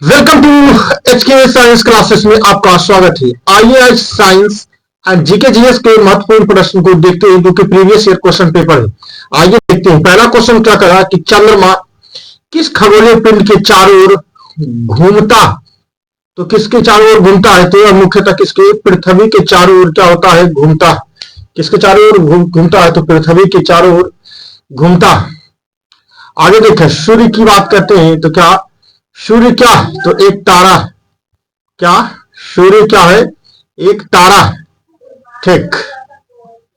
Welcome to HK science classes में आपका स्वागत है। आइए आज साइंस एंड जीके जीएस के महत्वपूर्ण प्रश्न को देखते हैं जो कि प्रीवियस ईयर क्वेश्चन पेपर है। आइए देखते हैं। पहला क्वेश्चन क्या करा कि चंद्रमा किस खगोलीय पिंड के चारों ओर घूमता। तो किसके चारों ओर घूमता है? तो यह मुख्यतः किसके पृथ्वी के चारों ओर क्या होता है? घूमता। किसके चारों ओर घूमता है? तो पृथ्वी के चारों ओर घूमता। आगे देखें, सूर्य की बात करते हैं तो क्या सूर्य क्या है? तो एक तारा। क्या सूर्य क्या है? एक तारा। ठीक।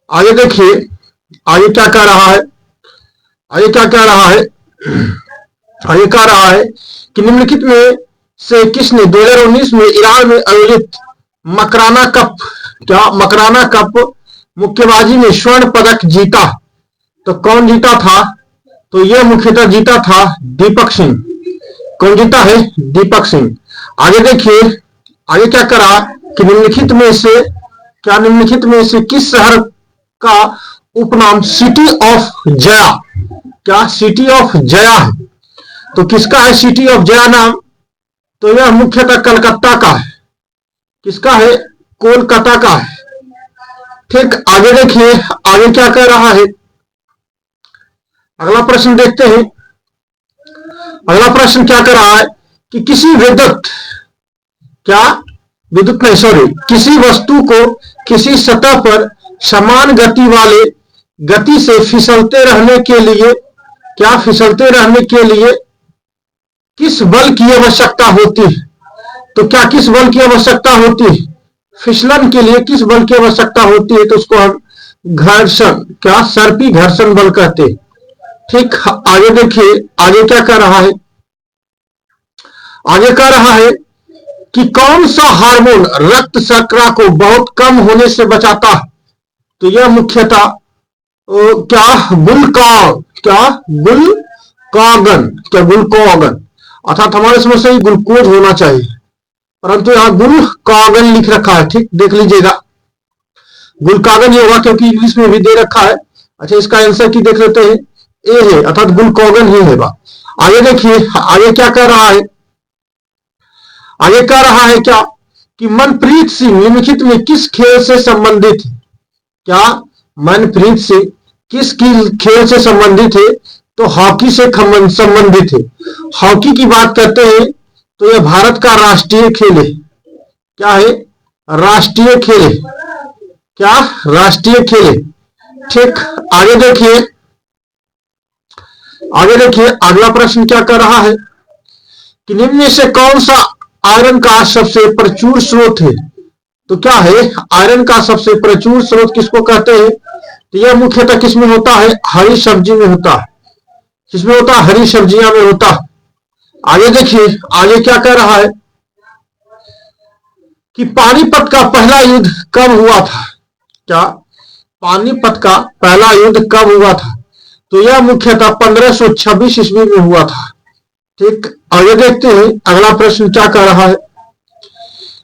आगे देखिए, आगे क्या कह रहा है? आगे क्या कह रहा है? आगे कह रहा है कि निम्नलिखित में से किसने 2019 में ईरान में आयोजित मकराना कप मकराना कप मुक्केबाजी में स्वर्ण पदक जीता। तो कौन जीता था? तो यह मुख्यतः जीता था दीपक सिंह। कौन जीता है? दीपक सिंह। आगे देखिए, आगे क्या करा कि निम्नलिखित में से किस शहर का उपनाम सिटी ऑफ जया? क्या सिटी ऑफ जया है? तो किसका है सिटी ऑफ जया नाम? तो यह मुख्यतः कलकत्ता का है। किसका है? कोलकाता का है। ठीक। आगे देखिए, आगे क्या कह रहा है? अगला प्रश्न देखते हैं। अगला प्रश्न क्या कर रहा है कि किसी किसी वस्तु को किसी सतह पर समान गति वाले गति से फिसलते रहने के लिए किस बल की आवश्यकता होती है? तो क्या किस बल की आवश्यकता होती है? फिसलन के लिए किस बल की आवश्यकता होती है? तो उसको हम घर्षण, सर्पी घर्षण बल कहते हैं। ठीक। आगे देखिए, आगे क्या कर रहा है? आगे कह रहा है कि कौन सा हार्मोन रक्त शर्करा को बहुत कम होने से बचाता है? तो यह मुख्यतः गुलकागन अर्थात हमारे समझ से ग्लूकोज होना चाहिए, परंतु यहां गुलकागन लिख रखा है। ठीक, देख लीजिएगा। गुलकागन ये होगा क्योंकि इंग्लिश में भी दे रखा है। अच्छा, इसका आंसर की देख लेते हैं। ए है, अर्थात गुलकागन ही होगा। आगे देखिए, आगे क्या कर रहा है? आगे कह रहा है क्या कि मनप्रीत सिंह निम्नलिखित में किस खेल से संबंधित है? क्या मनप्रीत सिंह किस खेल से संबंधित है? तो हॉकी से संबंधित है। हॉकी की बात करते हैं तो यह भारत का राष्ट्रीय खेल है। क्या है? राष्ट्रीय खेल है। क्या? राष्ट्रीय खेल है। ठीक। आगे देखिए, अगला प्रश्न क्या कर रहा है कि निम्न में से कौन सा आयरन का सबसे प्रचुर स्रोत है? तो क्या है? आयरन का सबसे प्रचुर स्रोत किसको कहते हैं? तो यह मुख्यतः किसमें होता है? हरी सब्जी में होता है। किसमें होता है? हरी सब्जियां में होता है। आगे देखिए, आगे क्या कह रहा है कि पानीपत का पहला युद्ध कब हुआ था? क्या पानीपत का पहला युद्ध कब हुआ था? तो यह मुख्यतः 1526 ईस्वी में हुआ था। ठीक। आगे देखते हैं, अगला प्रश्न क्या कर रहा है?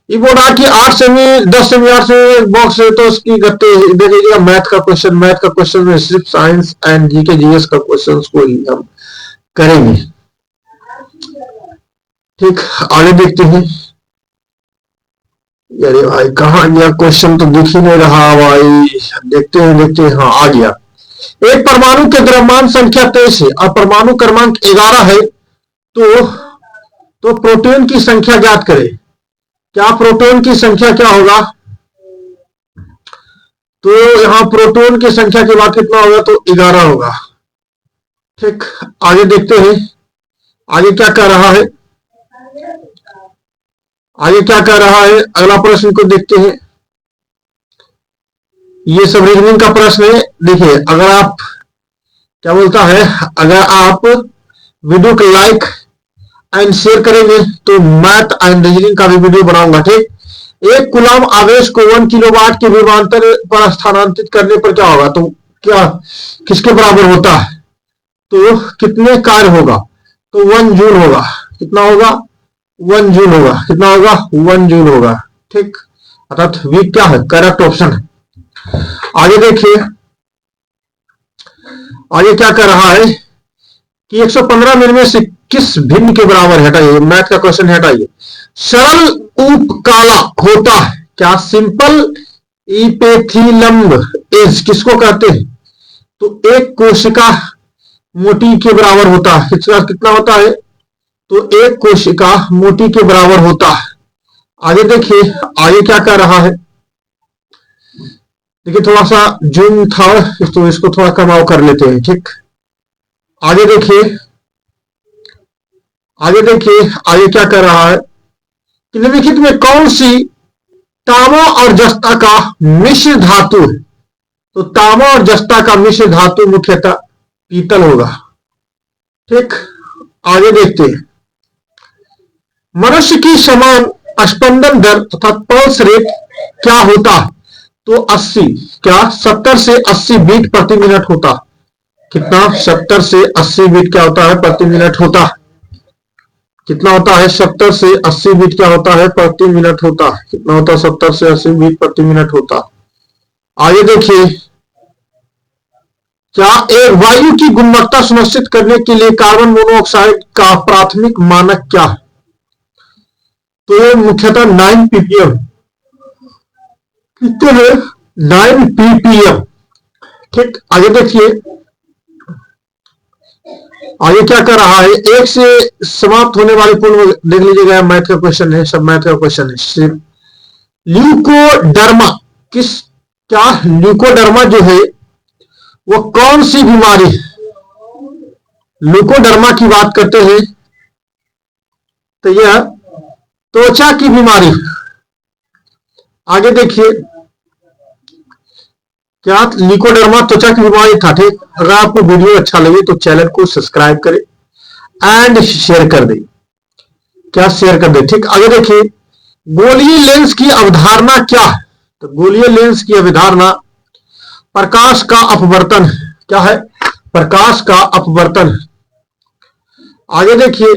ये बोल रहा कि 8 सेमी 10 सेमी 8 सेमी बॉक्स है तो उसकी गति देखिएगा। मैथ का क्वेश्चन में सिर्फ साइंस एंड जीके जीएस का क्वेश्चन को ही हम करेंगे। ठीक। आगे देखते हैं। अरे भाई, कहाँ गया क्वेश्चन? तो दिख ही नहीं रहा भाई। देखते हैं। हाँ, आ गया। एक परमाणु के द्रव्यमान संख्या 23 है और परमाणु क्रमांक 11 है तो प्रोटॉन की संख्या ज्ञात करें। क्या प्रोटॉन की संख्या क्या होगा? तो यहां प्रोटॉन की संख्या की बात कितना होगा? तो 11 होगा। ठीक। आगे देखते हैं, आगे क्या कर रहा है? अगला प्रश्न को देखते हैं। ये सब रीजनिंग का प्रश्न है। देखिए, अगर आप क्या बोलता है, अगर आप वीडियो को लाइक एंड शेयर करेंगे तो मैथ एंड रीजनिंग का भी वीडियो बनाऊंगा। ठीक। एक कूलम आवेश को 1 किलोवाट के विभवांतर पर स्थानांतरित करने पर क्या होगा? तो क्या किसके बराबर होता है? तो कितने कार्य होगा? तो 1 जूल होगा। कितना होगा? 1 जूल होगा। कितना होगा? 1 जूल होगा। ठीक। अर्थात वी क्या है? करेक्ट ऑप्शन है। आगे देखिए, आगे क्या कर रहा है कि 115 मिनट में किस भिन्न के बराबर है? हटाइए, मैथ का क्वेश्चन है, हटाइए। सरल उपकाला होता है क्या? सिंपल इपेथिलम्ब इज किसको कहते हैं? तो एक कोशिका मोटी के बराबर होता है। इसका कितना होता है? तो एक कोशिका मोटी के बराबर होता है। आगे देखिए, आगे क्या कर रहा है? देखिए थोड़ा सा जूम था तो इसको थोड़ा कमाओ कर लेते हैं, ठीक। आगे देखिए, आगे देखिए, आगे क्या कर रहा है कि निम्नलिखित में कौन सी तांबा और जस्ता का मिश्र धातु है? तो तांबा और जस्ता का मिश्र धातु मुख्यतः पीतल होगा, ठीक। आगे देखते हैं, मनुष्य की समान स्पंदन दर अर्थात पल्स रेट क्या होता है? तो 80 क्या 70 से 80 बीट प्रति मिनट होता। कितना? 70 से 80 बीट क्या होता है? प्रति मिनट होता है। कितना होता है? 70 से 80 बीट क्या होता है? प्रति मिनट होता है। कितना होता है? 70 से 80 बीट प्रति मिनट होता है। आगे देखिए, क्या एक वायु की गुणवत्ता सुनिश्चित करने के लिए कार्बन मोनोऑक्साइड का प्राथमिक मानक क्या है? तो ये मुख्यतः 9 ppm। कितने हैं? 9 ppm, ठीक। आगे देखिए, आगे क्या कर रहा है? एक से समाप्त होने वाले पूर्ण देख लीजिएगा, मैथ का क्वेश्चन है, सब मैथ का क्वेश्चन है। सिर्फ ल्यूकोडर्मा किस, क्या ल्यूकोडर्मा जो है वो कौन सी बीमारी है? ल्यूकोडर्मा की बात करते हैं तो यह त्वचा की बीमारी। आगे देखिए, क्या ल्यूकोडर्मा त्वचा की बीमारी था, ठीक। अगर आपको वीडियो अच्छा लगे तो चैनल को सब्सक्राइब करें एंड शेयर कर दें। क्या शेयर कर दें, ठीक। आगे देखिए, गोलीय लेंस की अवधारणा क्या है? तो गोलीय लेंस की अवधारणा प्रकाश का अपवर्तन। क्या है? प्रकाश का अपवर्तन। आगे देखिए,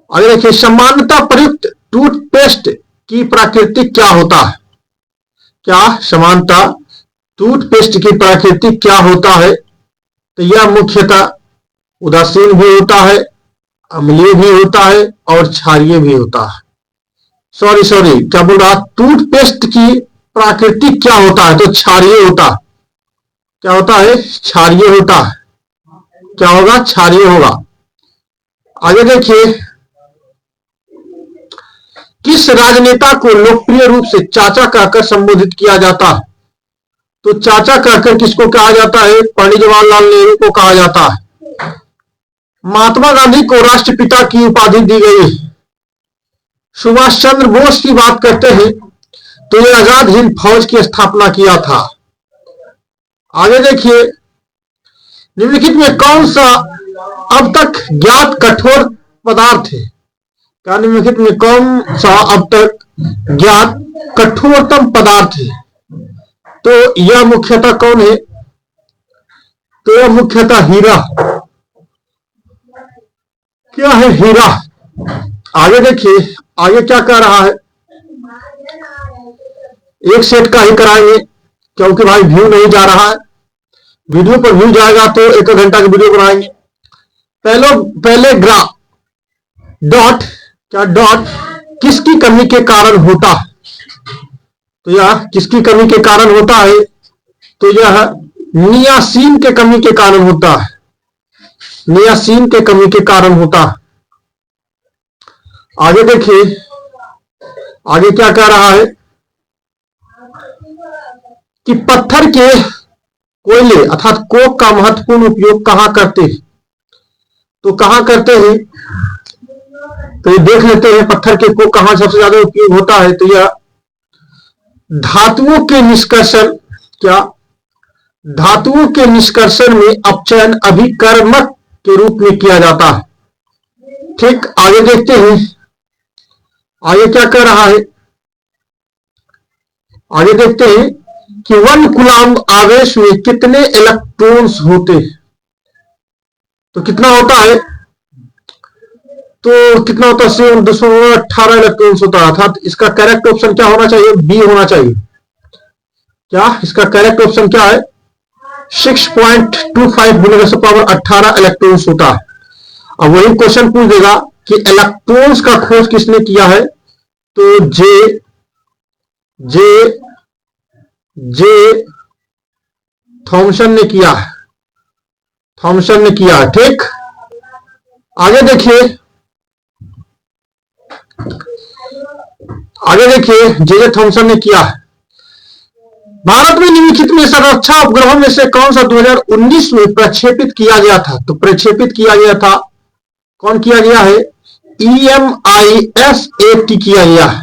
आगे देखिए, सामान्यतः प्रयुक्त टूथपेस्ट की प्रकृति क्या होता है? क्या समानता टूथपेस्ट की प्रकृति क्या होता है? तो यह मुख्यतः उदासीन भी होता है, अम्लीय भी होता है और क्षारीय भी होता है। सॉरी क्या बोल रहा? टूथपेस्ट की प्रकृति क्या होता है? तो क्षारीय होता है। क्या होता है? क्षारीय होता है। क्या होगा? क्षारीय होगा। आगे देखिए, किस राजनेता को लोकप्रिय रूप से चाचा कहकर संबोधित किया जाता है? तो चाचा कहकर किसको कहा जाता है? पंडित जवाहरलाल नेहरू को कहा जाता है। महात्मा गांधी को राष्ट्रपिता की उपाधि दी गई। सुभाष चंद्र बोस की बात करते हैं तो ये आजाद हिंद फौज की स्थापना किया था। आगे देखिए, निम्नलिखित में कौन सा अब तक ज्ञात कठोर पदार्थ है? क्या निम्नलिखित में कौन सा अब तक ज्ञात कठोरतम पदार्थ है? तो यह मुख्यतः कौन है? तो यह मुख्यतः हीरा। क्या है? हीरा। आगे देखिए, आगे क्या कह रहा है? एक सेट का ही कराएंगे क्योंकि भाई व्यू नहीं जा रहा है। वीडियो पर व्यू जाएगा तो 1 घंटा की वीडियो बनाएंगे। पहले ग्राफ डॉट, क्या डॉट किसकी कमी के कारण होता है? तो यह किसकी कमी के कारण होता है? तो यह नियासिन के कमी के कारण होता है। नियासिन के कमी के कारण होता है। आगे देखिए, आगे क्या कह रहा है कि पत्थर के कोयले अर्थात कोक का महत्वपूर्ण उपयोग कहां करते हैं? तो कहां करते हैं? तो ये देख लेते हैं, पत्थर के कोक कहां सबसे ज्यादा उपयोग होता है? तो यह धातुओं के निष्कर्षण, क्या धातुओं के निष्कर्षण में अपचयन अभिकर्मक के रूप में किया जाता है, ठीक। आगे देखते हैं, आगे क्या कर रहा है? आगे देखते हैं कि 1 कूलम्ब आवेश में कितने इलेक्ट्रॉन्स होते हैं? तो कितना होता है? तो कितना होता है? 7.18 इलेक्ट्रॉन्स होता है। अर्थात इसका करेक्ट ऑप्शन क्या होना चाहिए? बी होना चाहिए। क्या इसका करेक्ट ऑप्शन क्या है? 6.25 × 10⁻18 इलेक्ट्रॉन्स होता है। अब वही क्वेश्चन पूछ देगा कि इलेक्ट्रॉन्स का खोज किसने किया है, तो जे थॉमसन ने किया है, थॉमसन ने किया है। ठीक, आगे देखिए, जे थॉमसन ने किया है। भारत में निम्नलिखित में से रक्षा उपग्रहों में से कौन सा 2019 में प्रक्षेपित किया गया था, तो प्रक्षेपित किया गया था, कौन किया गया है, EMISAT किया गया है।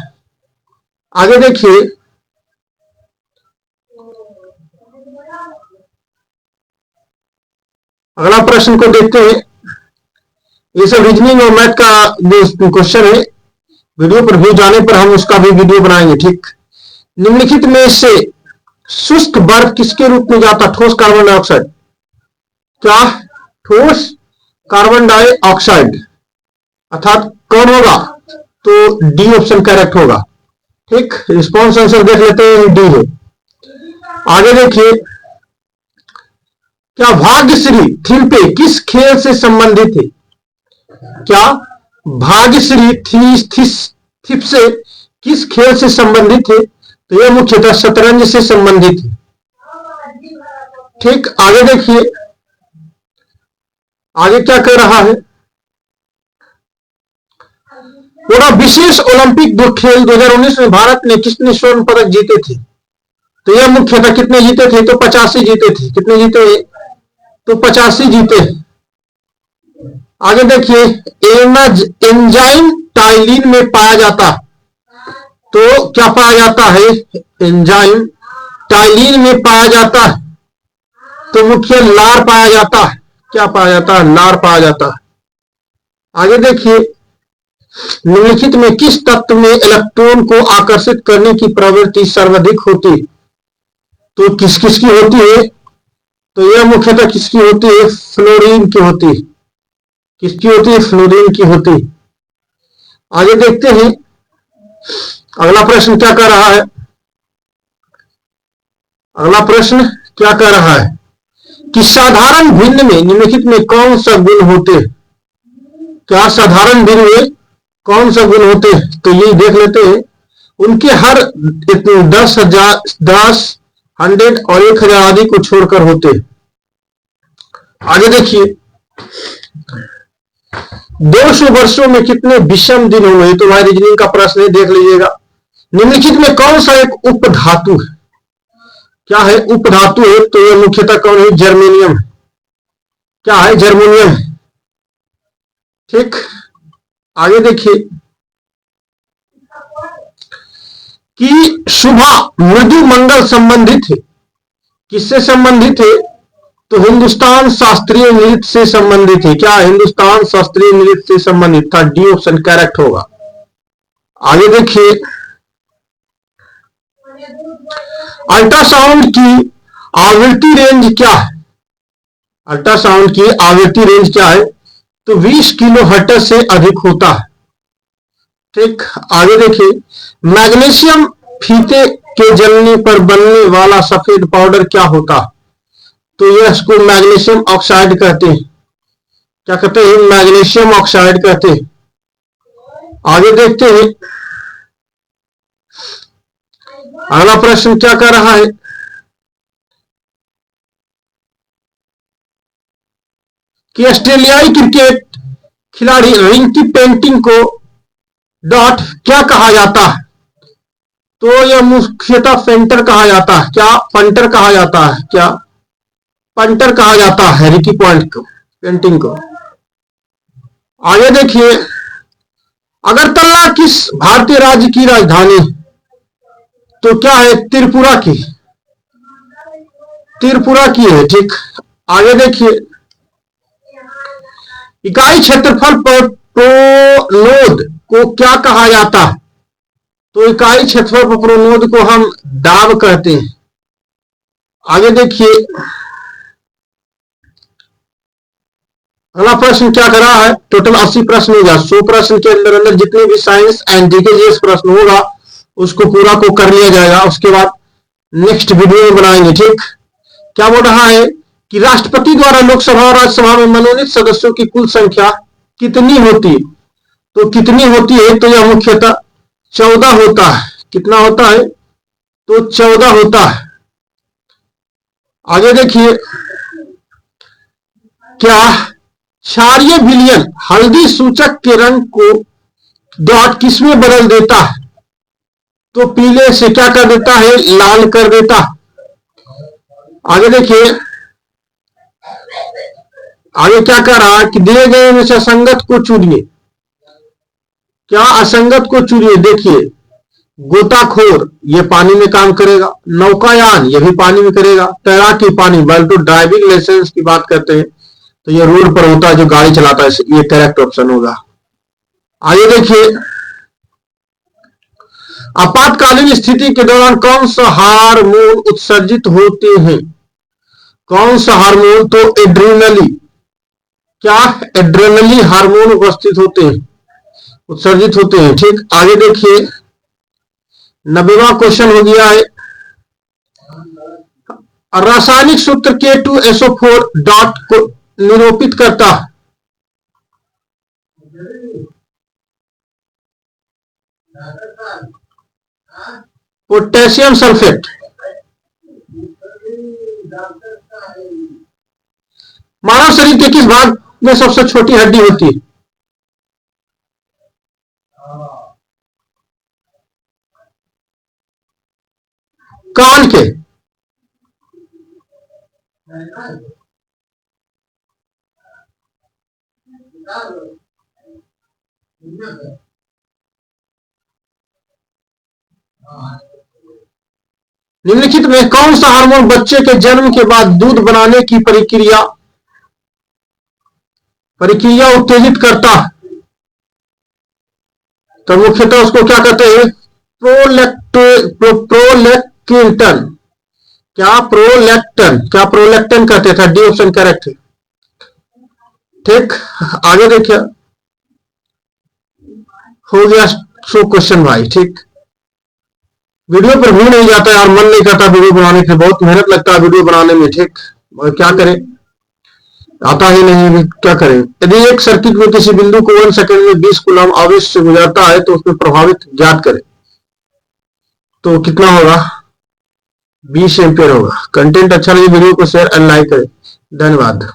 आगे देखिए, अगला प्रश्न को देखते हैं। ये सब रीजनिंग और मैथ का क्वेश्चन है। वीडियो पर व्यू जाने पर हम उसका भी वीडियो बनाएंगे। ठीक, निम्नलिखित में से शुष्क बर्फ किसके रूप में जाता, ठोस कार्बन डाइऑक्साइड, क्या ठोस कार्बन डाइऑक्साइड, अर्थात कौन होगा, तो डी ऑप्शन करेक्ट होगा। ठीक, रिस्पॉन्स आंसर देख लेते हैं, डी है। आगे देखिए, क्या भाग्यश्री थीम पे किस खेल से संबंधित है, क्या भाग्यश्री थीप से किस खेल से संबंधित है, तो यह मुख्यतः शतरंज से संबंधित है। ठीक, आगे देखिए, आगे क्या कह रहा है, पूरा विशेष ओलंपिक खेल 2019 में भारत ने कितने स्वर्ण पदक जीते थे, तो यह मुख्यतः कितने जीते थे, तो 85 जीते थे। कितने जीते, तो 85 जीते। आगे देखिए, एंजाइम टाइलिन में पाया जाता, तो क्या पाया जाता है, एंजाइम टाइलिन में पाया जाता है, तो मुख्य लार पाया जाता है। क्या पाया जाता है, लार पाया जाता है। आगे देखिए, निम्नलिखित में किस तत्व में इलेक्ट्रॉन को आकर्षित करने की प्रवृत्ति सर्वाधिक होती, तो किस किस की होती है, तो यह मुख्यतः किसकी होती है, फ्लोरीन की होती है। किसकी होती है, फ्लोरीन की होती है। आगे देखते हैं, अगला प्रश्न क्या कह रहा है, अगला प्रश्न क्या कह रहा है कि साधारण भिन्न में निम्नलिखित में कौन सा गुण होते हैं, क्या साधारण भिन्न में कौन सा गुण होते हैं, तो ये देख लेते हैं। उनके हर 10,000, 10, 100 और 1000 आदि को छोड़कर होते हैं। आगे देखिए, 200 वर्षों में कितने विषम दिन हुए, तो भाई रीजनिंग का प्रश्न है, देख लीजिएगा। निम्नलिखित में कौन सा एक उपधातु है, क्या है, उपधातु है, तो यह मुख्यतः कौन है, जर्मेनियम। क्या है, जर्मेनियम। ठीक, आगे देखिए कि शुभा मृदु मंगल संबंधित है, किससे संबंधित है, तो हिंदुस्तान शास्त्रीय नृत्य से संबंधित है। क्या, हिंदुस्तान शास्त्रीय नृत्य से संबंधित था, डी ऑप्शन करेक्ट होगा। आगे देखिए, अल्ट्रासाउंड की आवृत्ति रेंज क्या है, अल्ट्रासाउंड की आवृत्ति रेंज क्या है, तो 20 किलोहर्ट्ज से अधिक होता है। ठीक, आगे देखिए, मैग्नीशियम फीते के जलने पर बनने वाला सफेद पाउडर क्या होता, तो यह इसको मैग्नीशियम ऑक्साइड कहते हैं। क्या कहते हैं, मैग्नीशियम ऑक्साइड कहते हैं। आगे देखते हैं, अगला प्रश्न क्या कर रहा है कि ऑस्ट्रेलियाई क्रिकेट खिलाड़ी रिंकी पेंटिंग को डॉट क्या कहा जाता है, तो यह मुख्यतः फेंटर कहा जाता है। क्या, फंटर कहा जाता है, क्या पंटर कहा जाता है रिकी पॉइंट को, पेंटिंग को। आगे देखिए, अगरतला किस भारतीय राज्य की राजधानी, तो क्या है, त्रिपुरा की, त्रिपुरा की है। ठीक, आगे देखिए, इकाई क्षेत्रफल पर प्रोनोद को क्या कहा जाता है, तो इकाई क्षेत्रफल पर प्रोनोद को हम दाब कहते हैं। आगे देखिए, अगला प्रश्न क्या कर रहा है, टोटल 80 प्रश्न होगा। 100 प्रश्न के अंदर अंदर जितने भी साइंस एंड जीके जीएस प्रश्न होगा उसको पूरा को कर लिया जाएगा, उसके बाद नेक्स्ट वीडियो में बनाएंगे। ठीक, क्या बोल रहा है कि राष्ट्रपति द्वारा लोकसभा और राज्यसभा में मनोनीत सदस्यों की कुल संख्या कितनी होती है? तो कितनी होती है? तो यह मुख्यतः 14 होता है। कितना होता है? तो 14 होता है। आगे देखिए, क्या क्षारीय विलयन हल्दी सूचक के रंग को डॉट किसमें बदल देता है? तो पीले से क्या कर देता है? लाल कर देता है। आगे देखिए, आगे क्या कर रहा है कि दिए गए में से असंगत को चुनिए। क्या असंगत को चुनिए? देखिए, गोताखोर ये पानी में काम करेगा, नौकायान ये भी पानी में करेगा, तैराकी पानी, बल तो ड्राइविंग लाइसेंस की बात करते हैं तो ये रोड पर होता है जो गाड़ी चलाता है, ये करेक्ट ऑप्शन होगा। आगे देखिए, आपातकालीन स्थिति के दौरान कौन सा हार्मोन उत्सर्जित होते हैं? कौन सा हार्मोन? तो एड्रेनली। क्या? एड्रेनली हार्मोन उपस्थित होते हैं, उत्सर्जित होते हैं। ठीक, आगे देखिए, 90वां क्वेश्चन हो गया है, रासायनिक सूत्र K2SO4 डॉट को निरूपित करता है। Potassium sulphate. मानव शरीर के किस भाग में सबसे छोटी हड्डी होती है? कान के। निम्नलिखित में कौन सा हार्मोन बच्चे के जन्म के बाद दूध बनाने की प्रक्रिया उत्तेजित करता है? तो मुख्यतः उसको क्या कहते हैं? प्रोलैक्टिन। क्या? प्रोलैक्टन। क्या? प्रोलैक्टन कहते थे। डी ऑप्शन करेक्ट है। ठीक, आगे देखिए, हो गया 100 क्वेश्चन भाई। ठीक, वीडियो पर व्यू नहीं जाता है और मन नहीं करता वीडियो बनाने के, बहुत मेहनत लगता है वीडियो बनाने में। ठीक, और क्या करें, आता ही नहीं, क्या करें। यदि एक सर्किट में किसी बिंदु को 1 सेकंड में 20 कूलम आवेश से गुजरता है तो उसमें प्रभावित ज्ञात करें। तो कितना होगा? 20 एम्पियर होगा। कंटेंट अच्छा लगे वीडियो को शेयर एंड लाइक करें। धन्यवाद।